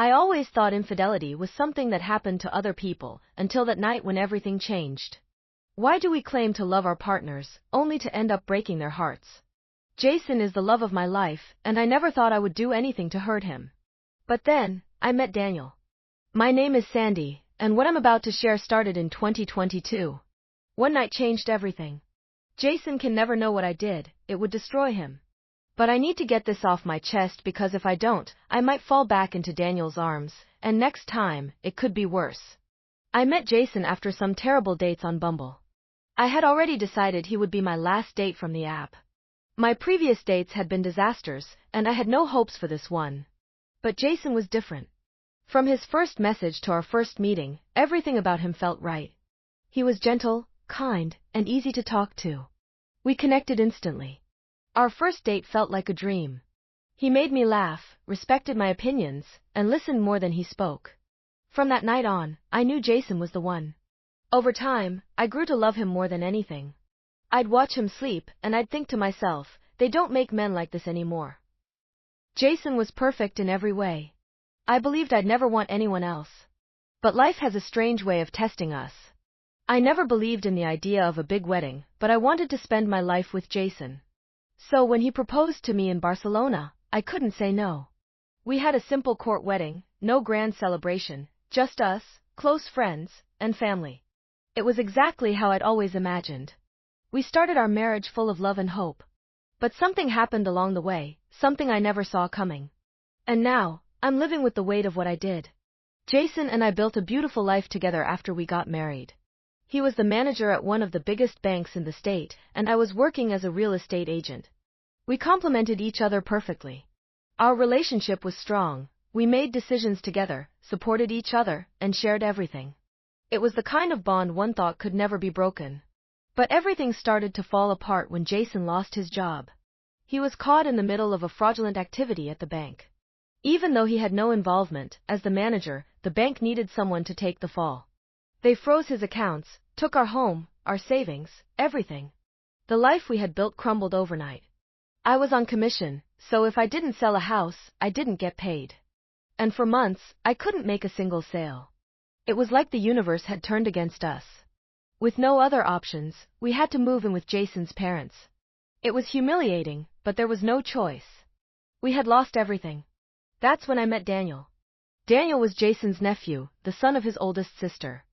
I always thought infidelity was something that happened to other people, until that night when everything changed. Why do we claim to love our partners, only to end up breaking their hearts? Jason is the love of my life, and I never thought I would do anything to hurt him. But then, I met Daniel. My name is Sandy, and what I'm about to share started in 2022. One night changed everything. Jason can never know what I did, it would destroy him. But I need to get this off my chest because if I don't, I might fall back into Daniel's arms, and next time, it could be worse. I met Jason after some terrible dates on Bumble. I had already decided he would be my last date from the app. My previous dates had been disasters, and I had no hopes for this one. But Jason was different. From his first message to our first meeting, everything about him felt right. He was gentle, kind, and easy to talk to. We connected instantly. Our first date felt like a dream. He made me laugh, respected my opinions, and listened more than he spoke. From that night on, I knew Jason was the one. Over time, I grew to love him more than anything. I'd watch him sleep, and I'd think to myself, they don't make men like this anymore. Jason was perfect in every way. I believed I'd never want anyone else. But life has a strange way of testing us. I never believed in the idea of a big wedding, but I wanted to spend my life with Jason. So when he proposed to me in Barcelona, I couldn't say no. We had a simple court wedding, no grand celebration, just us, close friends, and family. It was exactly how I'd always imagined. We started our marriage full of love and hope. But something happened along the way, something I never saw coming. And now, I'm living with the weight of what I did. Jason and I built a beautiful life together after we got married. He was the manager at one of the biggest banks in the state, and I was working as a real estate agent. We complemented each other perfectly. Our relationship was strong, we made decisions together, supported each other, and shared everything. It was the kind of bond one thought could never be broken. But everything started to fall apart when Jason lost his job. He was caught in the middle of a fraudulent activity at the bank. Even though he had no involvement, as the manager, the bank needed someone to take the fall. They froze his accounts, took our home, our savings, everything. The life we had built crumbled overnight. I was on commission, so if I didn't sell a house, I didn't get paid. And for months, I couldn't make a single sale. It was like the universe had turned against us. With no other options, we had to move in with Jason's parents. It was humiliating, but there was no choice. We had lost everything. That's when I met Daniel. Daniel was Jason's nephew, the son of his oldest sister.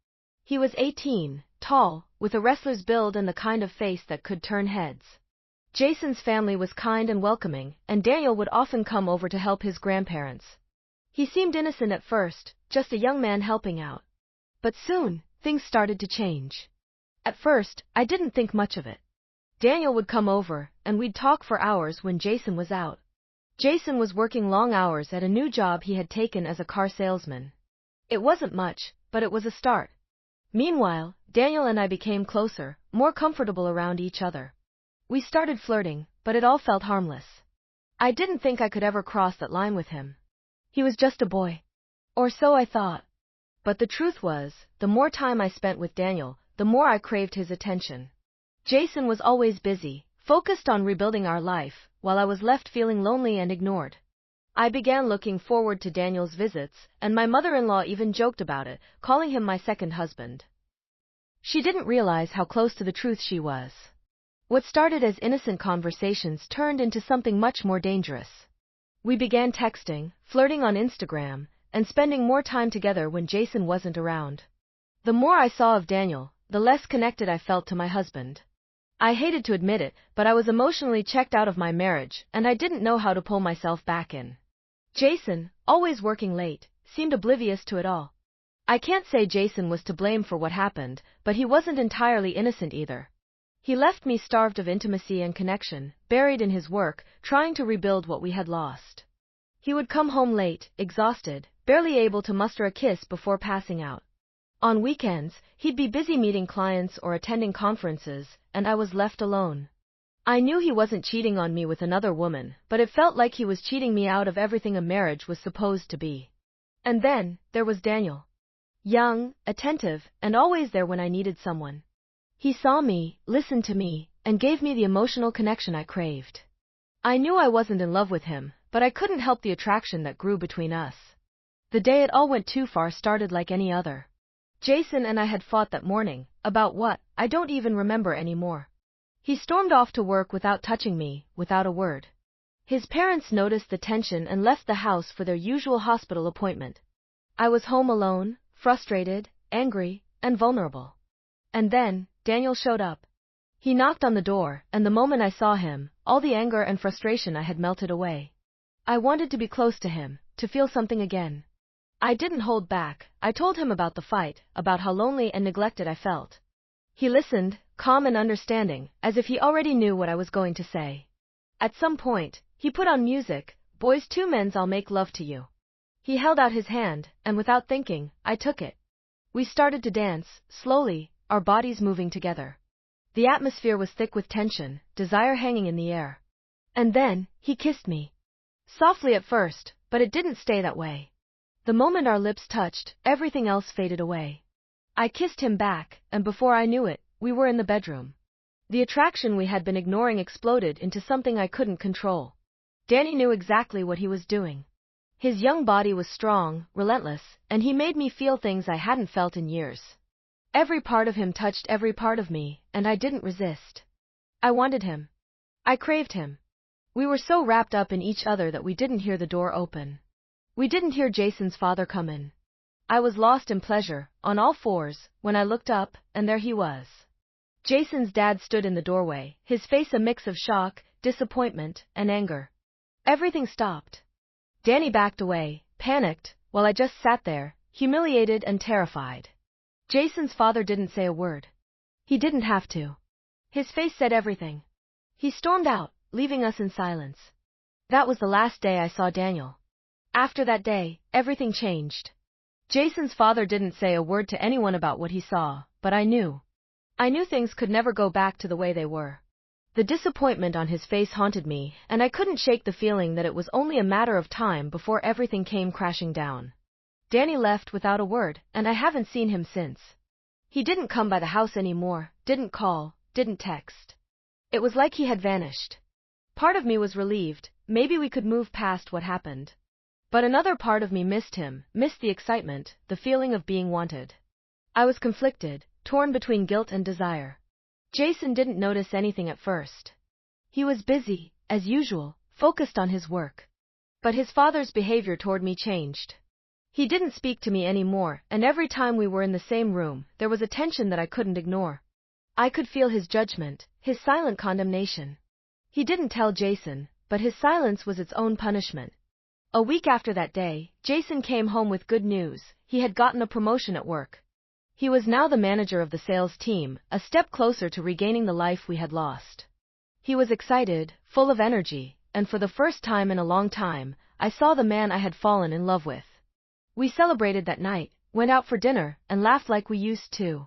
He was 18, tall, with a wrestler's build and the kind of face that could turn heads. Jason's family was kind and welcoming, and Daniel would often come over to help his grandparents. He seemed innocent at first, just a young man helping out. But soon, things started to change. At first, I didn't think much of it. Daniel would come over, and we'd talk for hours when Jason was out. Jason was working long hours at a new job he had taken as a car salesman. It wasn't much, but it was a start. Meanwhile, Daniel and I became closer, more comfortable around each other. We started flirting, but it all felt harmless. I didn't think I could ever cross that line with him. He was just a boy. Or so I thought. But the truth was, the more time I spent with Daniel, the more I craved his attention. Jason was always busy, focused on rebuilding our life, while I was left feeling lonely and ignored. I began looking forward to Daniel's visits, and my mother-in-law even joked about it, calling him my second husband. She didn't realize how close to the truth she was. What started as innocent conversations turned into something much more dangerous. We began texting, flirting on Instagram, and spending more time together when Jason wasn't around. The more I saw of Daniel, the less connected I felt to my husband. I hated to admit it, but I was emotionally checked out of my marriage, and I didn't know how to pull myself back in. Jason, always working late, seemed oblivious to it all. I can't say Jason was to blame for what happened, but he wasn't entirely innocent either. He left me starved of intimacy and connection, buried in his work, trying to rebuild what we had lost. He would come home late, exhausted, barely able to muster a kiss before passing out. On weekends, he'd be busy meeting clients or attending conferences, and I was left alone. I knew he wasn't cheating on me with another woman, but it felt like he was cheating me out of everything a marriage was supposed to be. And then, there was Daniel. Young, attentive, and always there when I needed someone. He saw me, listened to me, and gave me the emotional connection I craved. I knew I wasn't in love with him, but I couldn't help the attraction that grew between us. The day it all went too far started like any other. Jason and I had fought that morning, about what, I don't even remember anymore. He stormed off to work without touching me, without a word. His parents noticed the tension and left the house for their usual hospital appointment. I was home alone, frustrated, angry, and vulnerable. And then, Daniel showed up. He knocked on the door, and the moment I saw him, all the anger and frustration I had melted away. I wanted to be close to him, to feel something again. I didn't hold back. I told him about the fight, about how lonely and neglected I felt. He listened, calm and understanding, as if he already knew what I was going to say. At some point, he put on music, Boys II Men's I'll Make Love to You. He held out his hand, and without thinking, I took it. We started to dance, slowly, our bodies moving together. The atmosphere was thick with tension, desire hanging in the air. And then, he kissed me. Softly at first, but it didn't stay that way. The moment our lips touched, everything else faded away. I kissed him back, and before I knew it, we were in the bedroom. The attraction we had been ignoring exploded into something I couldn't control. Danny knew exactly what he was doing. His young body was strong, relentless, and he made me feel things I hadn't felt in years. Every part of him touched every part of me, and I didn't resist. I wanted him. I craved him. We were so wrapped up in each other that we didn't hear the door open. We didn't hear Jason's father come in. I was lost in pleasure, on all fours, when I looked up, and there he was. Jason's dad stood in the doorway, his face a mix of shock, disappointment, and anger. Everything stopped. Danny backed away, panicked, while I just sat there, humiliated and terrified. Jason's father didn't say a word. He didn't have to. His face said everything. He stormed out, leaving us in silence. That was the last day I saw Daniel. After that day, everything changed. Jason's father didn't say a word to anyone about what he saw, but I knew. I knew things could never go back to the way they were. The disappointment on his face haunted me, and I couldn't shake the feeling that it was only a matter of time before everything came crashing down. Danny left without a word, and I haven't seen him since. He didn't come by the house anymore, didn't call, didn't text. It was like he had vanished. Part of me was relieved, maybe we could move past what happened. But another part of me missed him, missed the excitement, the feeling of being wanted. I was conflicted, torn between guilt and desire. Jason didn't notice anything at first. He was busy, as usual, focused on his work. But his father's behavior toward me changed. He didn't speak to me anymore, and every time we were in the same room, there was a tension that I couldn't ignore. I could feel his judgment, his silent condemnation. He didn't tell Jason, but his silence was its own punishment. A week after that day, Jason came home with good news. He had gotten a promotion at work. He was now the manager of the sales team, a step closer to regaining the life we had lost. He was excited, full of energy, and for the first time in a long time, I saw the man I had fallen in love with. We celebrated that night, went out for dinner, and laughed like we used to.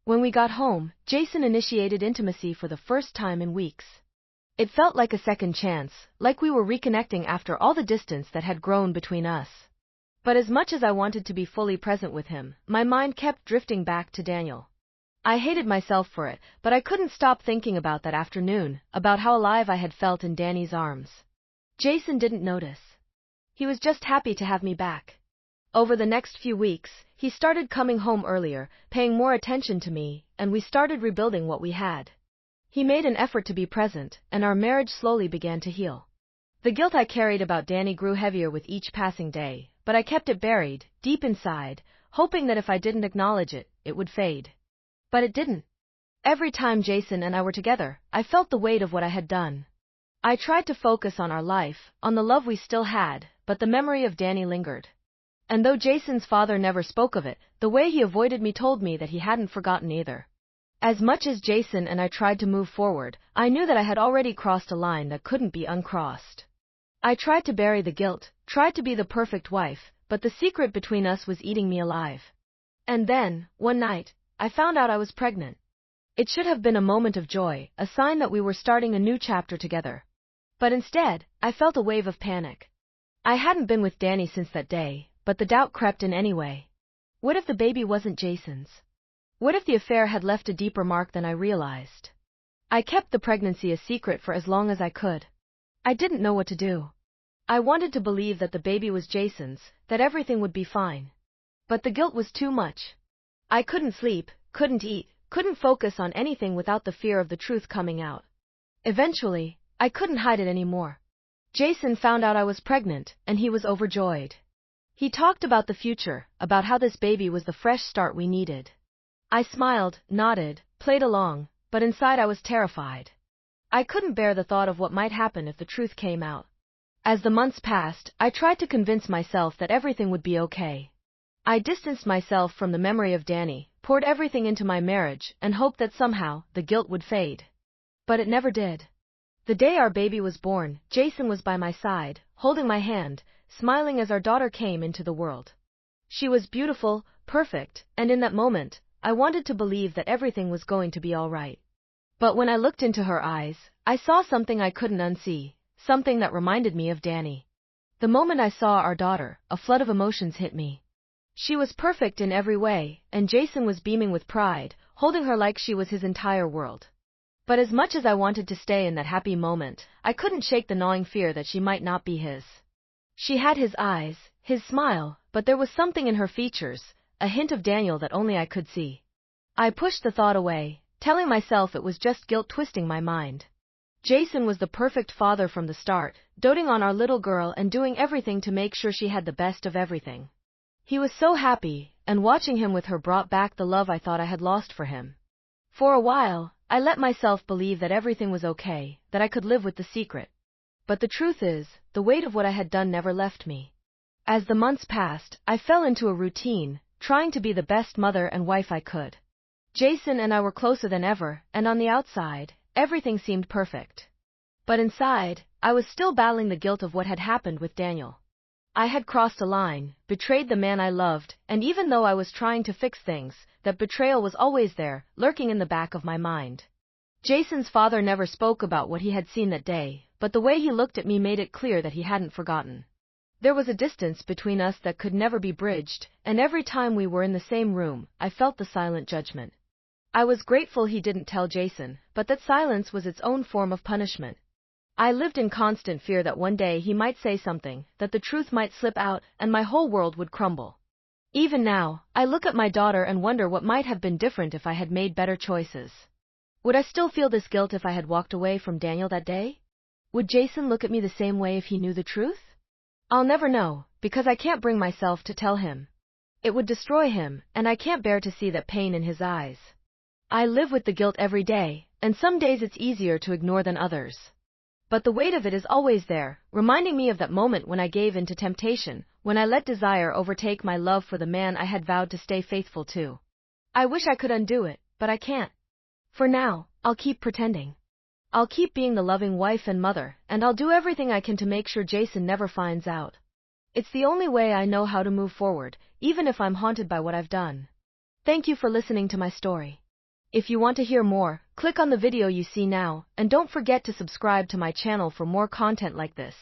When we got home, Jason initiated intimacy for the first time in weeks. It felt like a second chance, like we were reconnecting after all the distance that had grown between us. But as much as I wanted to be fully present with him, my mind kept drifting back to Daniel. I hated myself for it, but I couldn't stop thinking about that afternoon, about how alive I had felt in Danny's arms. Jason didn't notice. He was just happy to have me back. Over the next few weeks, he started coming home earlier, paying more attention to me, and we started rebuilding what we had. He made an effort to be present, and our marriage slowly began to heal. The guilt I carried about Danny grew heavier with each passing day, but I kept it buried, deep inside, hoping that if I didn't acknowledge it, it would fade. But it didn't. Every time Jason and I were together, I felt the weight of what I had done. I tried to focus on our life, on the love we still had, but the memory of Danny lingered. And though Jason's father never spoke of it, the way he avoided me told me that he hadn't forgotten either. As much as Jason and I tried to move forward, I knew that I had already crossed a line that couldn't be uncrossed. I tried to bury the guilt, tried to be the perfect wife, but the secret between us was eating me alive. And then, one night, I found out I was pregnant. It should have been a moment of joy, a sign that we were starting a new chapter together. But instead, I felt a wave of panic. I hadn't been with Danny since that day, but the doubt crept in anyway. What if the baby wasn't Jason's? What if the affair had left a deeper mark than I realized? I kept the pregnancy a secret for as long as I could. I didn't know what to do. I wanted to believe that the baby was Jason's, that everything would be fine. But the guilt was too much. I couldn't sleep, couldn't eat, couldn't focus on anything without the fear of the truth coming out. Eventually, I couldn't hide it anymore. Jason found out I was pregnant, and he was overjoyed. He talked about the future, about how this baby was the fresh start we needed. I smiled, nodded, played along, but inside I was terrified. I couldn't bear the thought of what might happen if the truth came out. As the months passed, I tried to convince myself that everything would be okay. I distanced myself from the memory of Danny, poured everything into my marriage, and hoped that somehow, the guilt would fade. But it never did. The day our baby was born, Jason was by my side, holding my hand, smiling as our daughter came into the world. She was beautiful, perfect, and in that moment, I wanted to believe that everything was going to be all right. But when I looked into her eyes, I saw something I couldn't unsee, something that reminded me of Danny. The moment I saw our daughter, a flood of emotions hit me. She was perfect in every way, and Jason was beaming with pride, holding her like she was his entire world. But as much as I wanted to stay in that happy moment, I couldn't shake the gnawing fear that she might not be his. She had his eyes, his smile, but there was something in her features, a hint of Daniel that only I could see. I pushed the thought away, telling myself it was just guilt twisting my mind. Jason was the perfect father from the start, doting on our little girl and doing everything to make sure she had the best of everything. He was so happy, and watching him with her brought back the love I thought I had lost for him. For a while, I let myself believe that everything was okay, that I could live with the secret. But the truth is, the weight of what I had done never left me. As the months passed, I fell into a routine, trying to be the best mother and wife I could. Jason and I were closer than ever, and on the outside, everything seemed perfect. But inside, I was still battling the guilt of what had happened with Daniel. I had crossed a line, betrayed the man I loved, and even though I was trying to fix things, that betrayal was always there, lurking in the back of my mind. Jason's father never spoke about what he had seen that day, but the way he looked at me made it clear that he hadn't forgotten. There was a distance between us that could never be bridged, and every time we were in the same room, I felt the silent judgment. I was grateful he didn't tell Jason, but that silence was its own form of punishment. I lived in constant fear that one day he might say something, that the truth might slip out, and my whole world would crumble. Even now, I look at my daughter and wonder what might have been different if I had made better choices. Would I still feel this guilt if I had walked away from Daniel that day? Would Jason look at me the same way if he knew the truth? I'll never know, because I can't bring myself to tell him. It would destroy him, and I can't bear to see that pain in his eyes. I live with the guilt every day, and some days it's easier to ignore than others. But the weight of it is always there, reminding me of that moment when I gave in to temptation, when I let desire overtake my love for the man I had vowed to stay faithful to. I wish I could undo it, but I can't. For now, I'll keep pretending. I'll keep being the loving wife and mother, and I'll do everything I can to make sure Jason never finds out. It's the only way I know how to move forward, even if I'm haunted by what I've done. Thank you for listening to my story. If you want to hear more, click on the video you see now, and don't forget to subscribe to my channel for more content like this.